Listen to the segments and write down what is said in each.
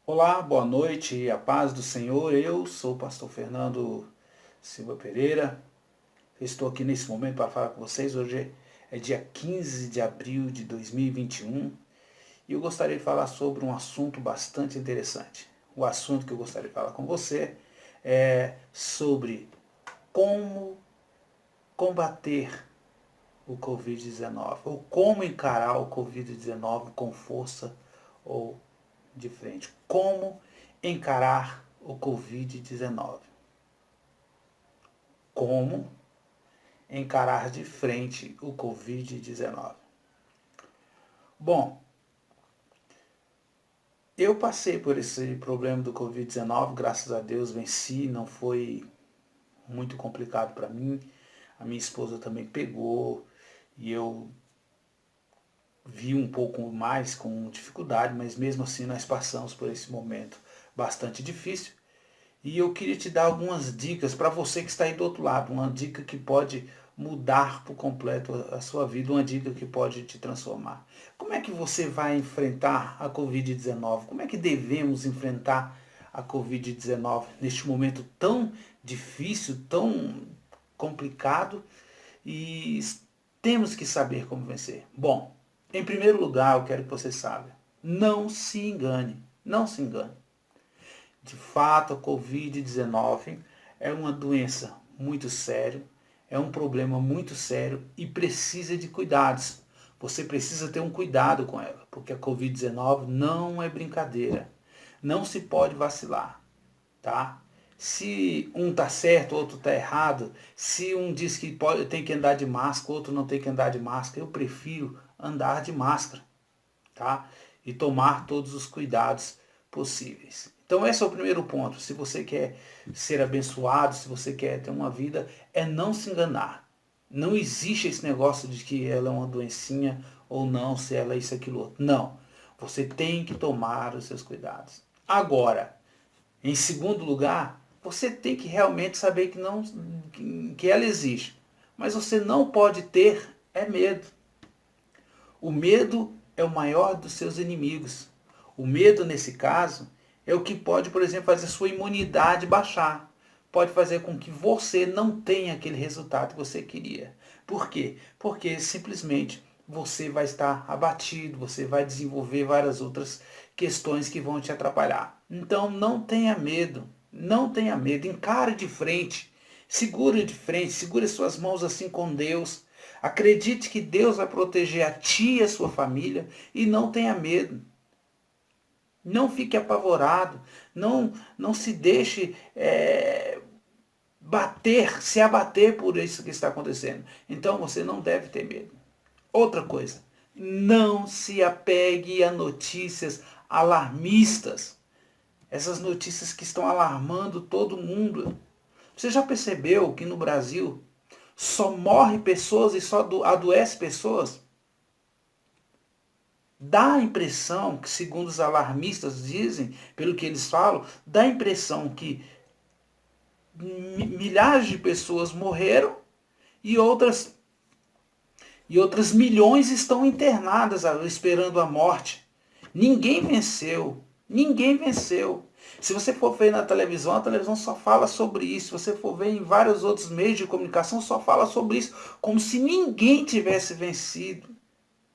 Olá, boa noite, a paz do Senhor. Eu sou o pastor Fernando Silva Pereira. Estou aqui nesse momento para falar com vocês. Hoje é dia 15 de abril de 2021 e eu gostaria de falar sobre um assunto bastante interessante. O assunto que eu gostaria de falar com você é sobre como combater o Covid-19 ou como encarar o Covid-19 com força ou de frente. Como encarar o Covid-19? Como encarar de frente o Covid-19? Bom, eu passei por esse problema do Covid-19, graças a Deus venci, não foi muito complicado para mim. A minha esposa também pegou e eu vi um pouco mais com dificuldade, mas mesmo assim nós passamos por esse momento bastante difícil. E eu queria te dar algumas dicas para você que está aí do outro lado, uma dica que pode mudar por completo a sua vida, uma dica que pode te transformar. Como é que você vai enfrentar a Covid-19? Como é que devemos enfrentar a Covid-19 neste momento tão difícil, tão complicado e temos que saber como vencer? Bom, em primeiro lugar, eu quero que você saiba, não se engane, não se engane. De fato, a Covid-19 é uma doença muito séria, é um problema muito sério e precisa de cuidados. Você precisa ter um cuidado com ela, porque a Covid-19 não é brincadeira. Não se pode vacilar, tá? Se um está certo, outro está errado, se um diz que tem que andar de máscara, outro não tem que andar de máscara, eu prefiro andar de máscara, tá? E tomar todos os cuidados possíveis. Então esse é o primeiro ponto. Se você quer ser abençoado, se você quer ter uma vida, é não se enganar. Não existe esse negócio de que ela é uma doencinha ou não, se ela é isso, aquilo, outro. Não. Você tem que tomar os seus cuidados. Agora, em segundo lugar, você tem que realmente saber que, não, que ela existe. Mas você não pode ter é medo. O medo é o maior dos seus inimigos. O medo, nesse caso, é o que pode, por exemplo, fazer sua imunidade baixar. Pode fazer com que você não tenha aquele resultado que você queria. Por quê? Porque simplesmente você vai estar abatido, você vai desenvolver várias outras questões que vão te atrapalhar. Então não tenha medo, não tenha medo, encare de frente, segure de frente, segure suas mãos assim com Deus. Acredite que Deus vai proteger a ti e a sua família e não tenha medo. Não fique apavorado. Não se deixe se abater por isso que está acontecendo. Então você não deve ter medo. Outra coisa, não se apegue a notícias alarmistas. Essas notícias que estão alarmando todo mundo. Você já percebeu que no Brasil só morre pessoas e só adoece pessoas? Dá a impressão que, segundo os alarmistas dizem, pelo que eles falam, dá a impressão que milhares de pessoas morreram e outras milhões estão internadas esperando a morte. Ninguém venceu. Ninguém venceu. Se você for ver na televisão, a televisão só fala sobre isso. Se você for ver em vários outros meios de comunicação, só fala sobre isso. Como se ninguém tivesse vencido.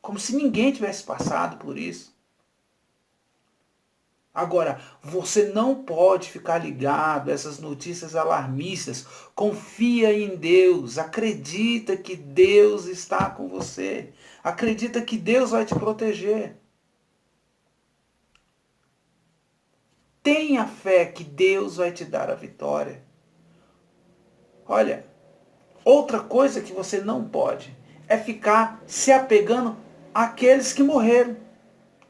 Como se ninguém tivesse passado por isso. Agora, você não pode ficar ligado a essas notícias alarmistas. Confia em Deus. Acredita que Deus está com você. Acredita que Deus vai te proteger. Tenha fé que Deus vai te dar a vitória. Olha, outra coisa que você não pode é ficar se apegando àqueles que morreram.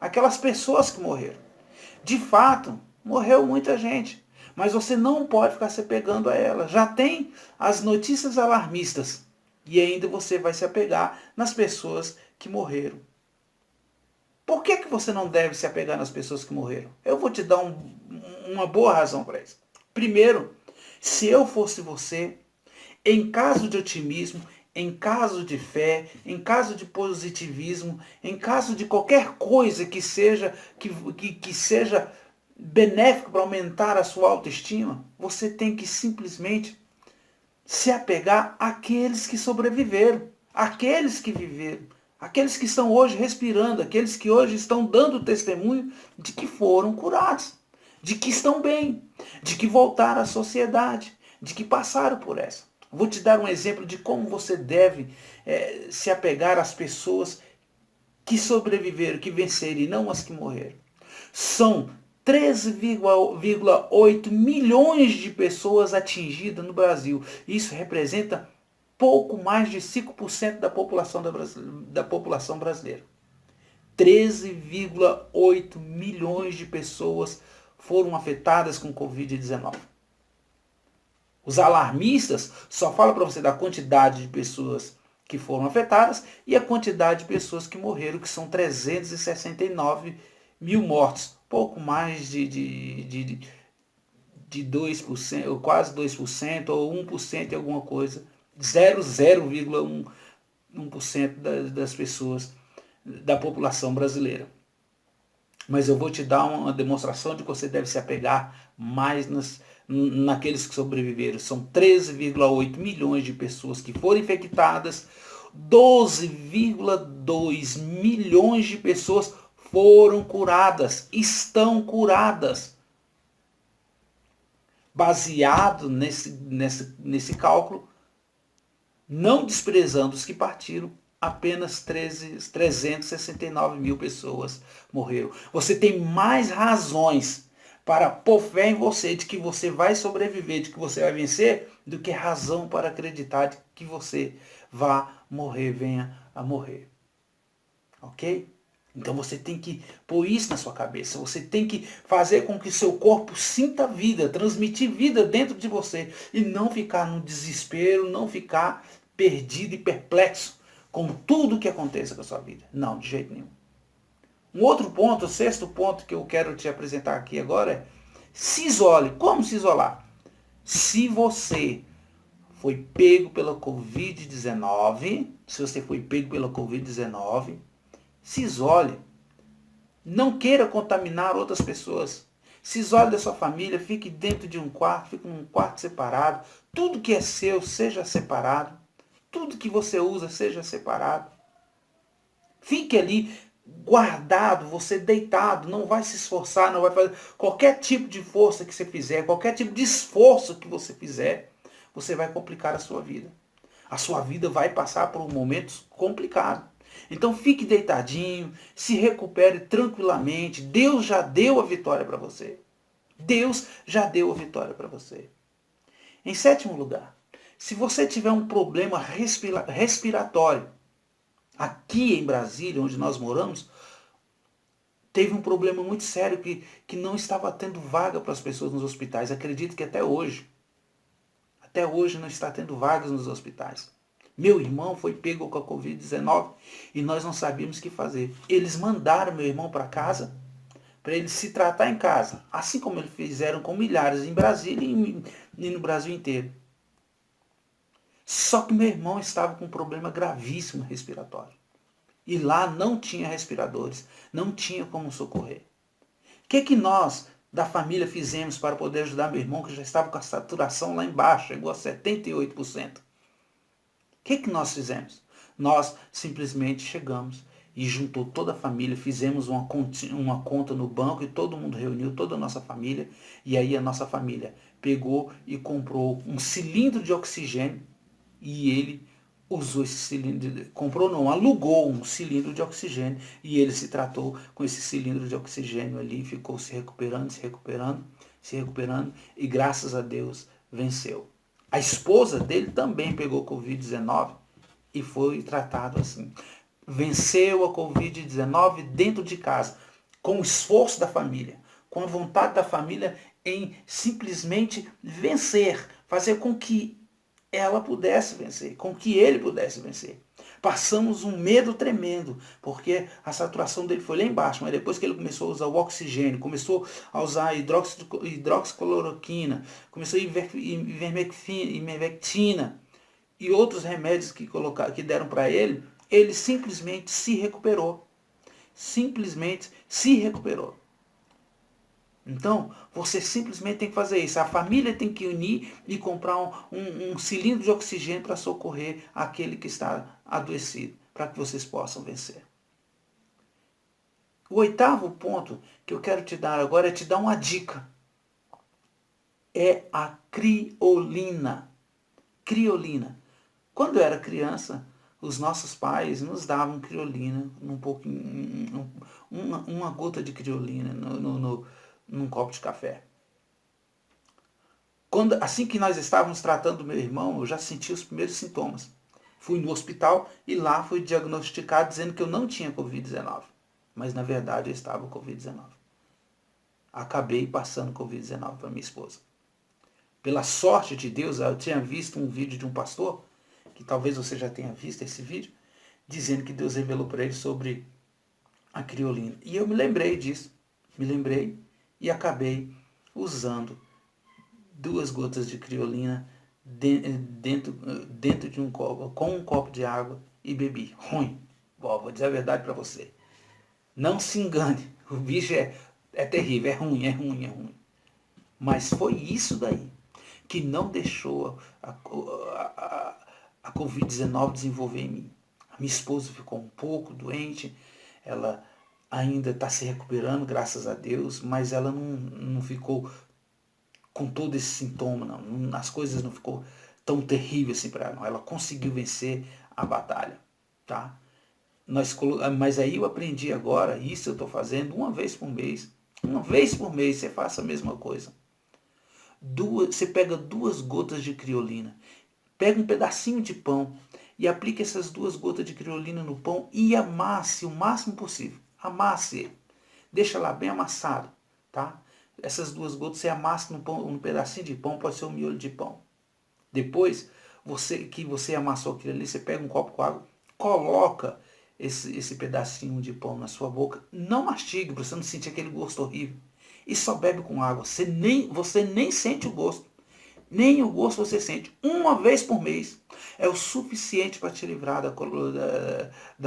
Aquelas pessoas que morreram. De fato, morreu muita gente. Mas você não pode ficar se apegando a ela. Já tem as notícias alarmistas. E ainda você vai se apegar nas pessoas que morreram. Por que você não deve se apegar nas pessoas que morreram? Eu vou te dar uma boa razão para isso. Primeiro, se eu fosse você, em caso de otimismo, em caso de fé, em caso de positivismo, em caso de qualquer coisa que seja benéfico para aumentar a sua autoestima, você tem que simplesmente se apegar àqueles que sobreviveram, àqueles que viveram, aqueles que estão hoje respirando, aqueles que hoje estão dando testemunho de que foram curados, de que estão bem, de que voltaram à sociedade, de que passaram por essa. Vou te dar um exemplo de como você deve se apegar às pessoas que sobreviveram, que venceram e não as que morreram. São 13,8 milhões de pessoas atingidas no Brasil. Isso representa pouco mais de 5% da população brasileira. 13,8 milhões de pessoas foram afetadas com Covid-19. Os alarmistas só falam para você da quantidade de pessoas que foram afetadas e a quantidade de pessoas que morreram, que são 369 mil mortos. Pouco mais de 2%, ou quase 2%, ou 1% e alguma coisa. 0,1% das pessoas da população brasileira. Mas eu vou te dar uma demonstração de que você deve se apegar mais naqueles que sobreviveram. São 13,8 milhões de pessoas que foram infectadas, 12,2 milhões de pessoas foram curadas, estão curadas. Baseado nesse cálculo, não desprezando os que partiram, apenas 369 mil pessoas morreram. Você tem mais razões para pôr fé em você, de que você vai sobreviver, de que você vai vencer, do que razão para acreditar de que você vá morrer, venha a morrer. Ok? Então você tem que pôr isso na sua cabeça. Você tem que fazer com que seu corpo sinta vida, transmitir vida dentro de você. E não ficar no desespero, não ficar perdido e perplexo com tudo que aconteça com a sua vida. Não, de jeito nenhum. Um outro ponto, o sexto ponto que eu quero te apresentar aqui agora é: se isole. Como se isolar? Se você foi pego pela Covid-19, se isole. Não queira contaminar outras pessoas. Se isole da sua família, fique dentro de um quarto, fique num quarto separado. Tudo que é seu, seja separado. Tudo que você usa, seja separado. Fique ali guardado, você deitado, não vai se esforçar, não vai fazer qualquer tipo de força que você fizer, qualquer tipo de esforço que você fizer, você vai complicar a sua vida. A sua vida vai passar por momentos complicados. Então fique deitadinho, se recupere tranquilamente. Deus já deu a vitória para você. Deus já deu a vitória para você. Em sétimo lugar, se você tiver um problema respiratório, aqui em Brasília, onde nós moramos, teve um problema muito sério que não estava tendo vaga para as pessoas nos hospitais. Acredito que até hoje não está tendo vagas nos hospitais. Meu irmão foi pego com a Covid-19 e nós não sabíamos o que fazer. Eles mandaram meu irmão para casa, para ele se tratar em casa, assim como eles fizeram com milhares em Brasília e no Brasil inteiro. Só que meu irmão estava com um problema gravíssimo respiratório. E lá não tinha respiradores, não tinha como socorrer. O que nós, da família, fizemos para poder ajudar meu irmão, que já estava com a saturação lá embaixo, chegou a 78%? O que nós fizemos? Nós simplesmente chegamos e juntou toda a família, fizemos uma conta no banco e todo mundo reuniu, toda a nossa família, e aí a nossa família pegou e comprou um cilindro de oxigênio e ele usou esse cilindro, alugou um cilindro de oxigênio e ele se tratou com esse cilindro de oxigênio ali, ficou se recuperando e graças a Deus venceu. A esposa dele também pegou Covid-19 e foi tratado assim. Venceu a Covid-19 dentro de casa, com o esforço da família, com a vontade da família em simplesmente vencer, fazer com que ela pudesse vencer, com que ele pudesse vencer. Passamos um medo tremendo, porque a saturação dele foi lá embaixo, mas depois que ele começou a usar o oxigênio, começou a usar hidroxicloroquina, começou a ivermectina e outros remédios que deram para ele, ele simplesmente se recuperou. Simplesmente se recuperou. Então, você simplesmente tem que fazer isso. A família tem que unir e comprar um cilindro de oxigênio para socorrer aquele que está adoecido, para que vocês possam vencer. O 8º ponto que eu quero te dar agora é te dar uma dica. É a criolina. Criolina. Quando eu era criança, os nossos pais nos davam criolina, uma gota de criolina num copo de café. Assim que nós estávamos tratando do meu irmão, eu já senti os primeiros sintomas. Fui no hospital e lá fui diagnosticado dizendo que eu não tinha Covid-19. Mas na verdade eu estava com Covid-19. Acabei passando Covid-19 para minha esposa. Pela sorte de Deus, eu tinha visto um vídeo de um pastor, que talvez você já tenha visto esse vídeo, dizendo que Deus revelou para ele sobre a criolina. E eu me lembrei disso. Me lembrei e acabei usando 2 gotas de criolina dentro de um copo, com um copo de água e bebi. Ruim. Bom, vou dizer a verdade para você. Não se engane. O bicho é terrível, é ruim, é ruim, é ruim. Mas foi isso daí que não deixou a Covid-19 desenvolver em mim. A minha esposa ficou um pouco doente, ela ainda está se recuperando, graças a Deus, mas ela não ficou com todo esse sintoma, não. As coisas não ficou tão terríveis assim para ela, não. Ela conseguiu vencer a batalha, tá? Mas aí eu aprendi agora, isso eu estou fazendo uma vez por mês. Uma vez por mês você faça a mesma coisa. Você pega 2 gotas de criolina, pega um pedacinho de pão e aplica essas 2 gotas de criolina no pão e amasse o máximo possível. Amasse ele. Deixa lá bem amassado, tá? Essas 2 gotas você amassa num pedacinho de pão, pode ser um miolo de pão. Depois que você amassou aquilo ali, você pega um copo com água, coloca esse pedacinho de pão na sua boca, não mastigue para você não sentir aquele gosto horrível. E só bebe com água. Você nem sente o gosto. Nem o gosto você sente. Uma vez por mês é o suficiente para te livrar da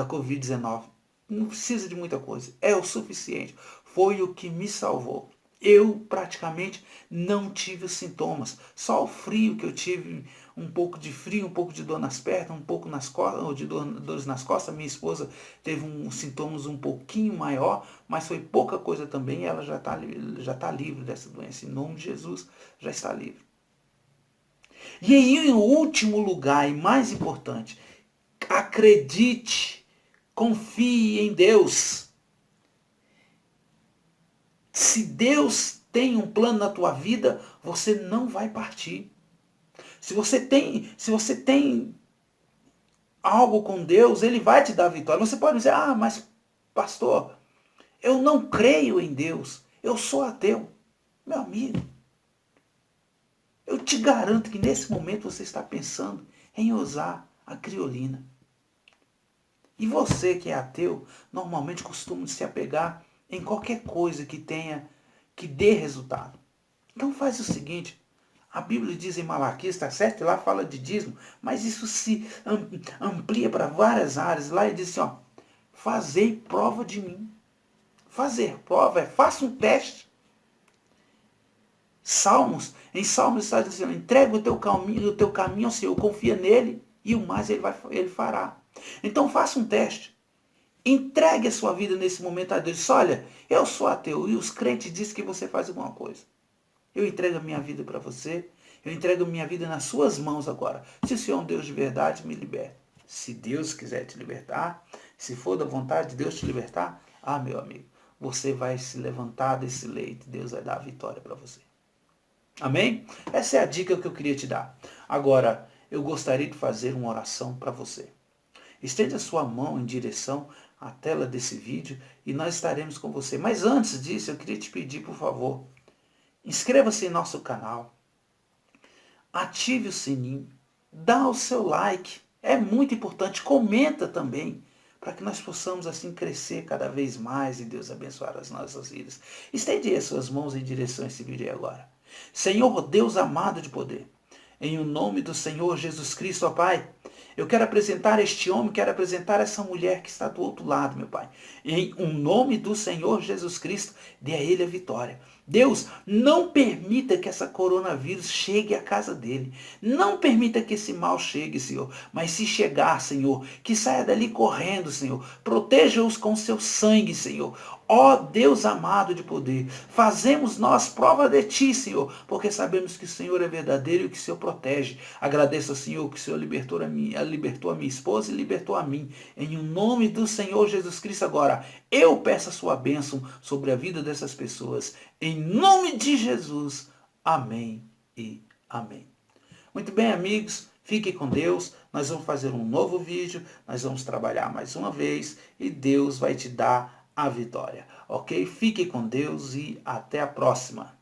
Covid-19. Não precisa de muita coisa. É o suficiente. Foi o que me salvou. Eu praticamente não tive os sintomas. Só o frio que eu tive, um pouco de frio, um pouco de dor nas pernas, um pouco nas costas, ou de dores nas costas. Minha esposa teve sintomas um pouquinho maior, mas foi pouca coisa também. E ela já tá livre dessa doença. Em nome de Jesus, já está livre. E aí, em último lugar e mais importante, acredite, confie em Deus. Se Deus tem um plano na tua vida, você não vai partir. Se você tem algo com Deus, Ele vai te dar vitória. Você pode dizer, mas pastor, eu não creio em Deus, eu sou ateu. Meu amigo, eu te garanto que nesse momento você está pensando em usar a criolina. E você que é ateu, normalmente costuma se apegar em qualquer coisa que dê resultado. Então faz o seguinte, a Bíblia diz em Malaquias, está certo? Lá fala de dízimo, mas isso se amplia para várias áreas. Lá ele diz assim, fazei prova de mim. Fazer prova faça um teste. Em Salmos está dizendo, entrega o teu caminho ao Senhor, confia nele e o mais ele fará. Então faça um teste. Entregue a sua vida nesse momento a Deus. Olha, eu sou ateu e os crentes dizem que você faz alguma coisa. Eu entrego a minha vida para você. Eu entrego a minha vida nas suas mãos agora. Se o Senhor é um Deus de verdade, me liberte. Se Deus quiser te libertar, se for da vontade de Deus te libertar, meu amigo, você vai se levantar desse leito. Deus vai dar a vitória para você. Amém? Essa é a dica que eu queria te dar. Agora, eu gostaria de fazer uma oração para você. Estenda sua mão em direção à tela desse vídeo e nós estaremos com você. Mas antes disso, eu queria te pedir, por favor, inscreva-se em nosso canal, ative o sininho, dá o seu like, é muito importante, comenta também, para que nós possamos assim crescer cada vez mais e Deus abençoar as nossas vidas. Estende as suas mãos em direção a esse vídeo aí agora. Senhor Deus amado de poder, Em o nome do Senhor Jesus Cristo, ó Pai. Eu quero apresentar este homem, quero apresentar essa mulher que está do outro lado, meu Pai. Em o nome do Senhor Jesus Cristo, dê a ele a vitória. Deus, não permita que essa coronavírus chegue à casa dele. Não permita que esse mal chegue, Senhor. Mas se chegar, Senhor, que saia dali correndo, Senhor. Proteja-os com seu sangue, Senhor. Ó Deus amado de poder, fazemos nós prova de Ti, Senhor, porque sabemos que o Senhor é verdadeiro e que o Senhor protege. Agradeço ao Senhor que o Senhor libertou a minha esposa e libertou a mim. Em o nome do Senhor Jesus Cristo agora, eu peço a sua bênção sobre a vida dessas pessoas. Em nome de Jesus. Amém e amém. Muito bem, amigos, fiquem com Deus. Nós vamos fazer um novo vídeo, nós vamos trabalhar mais uma vez e Deus vai te dar a vitória, ok? Fique com Deus e até a próxima.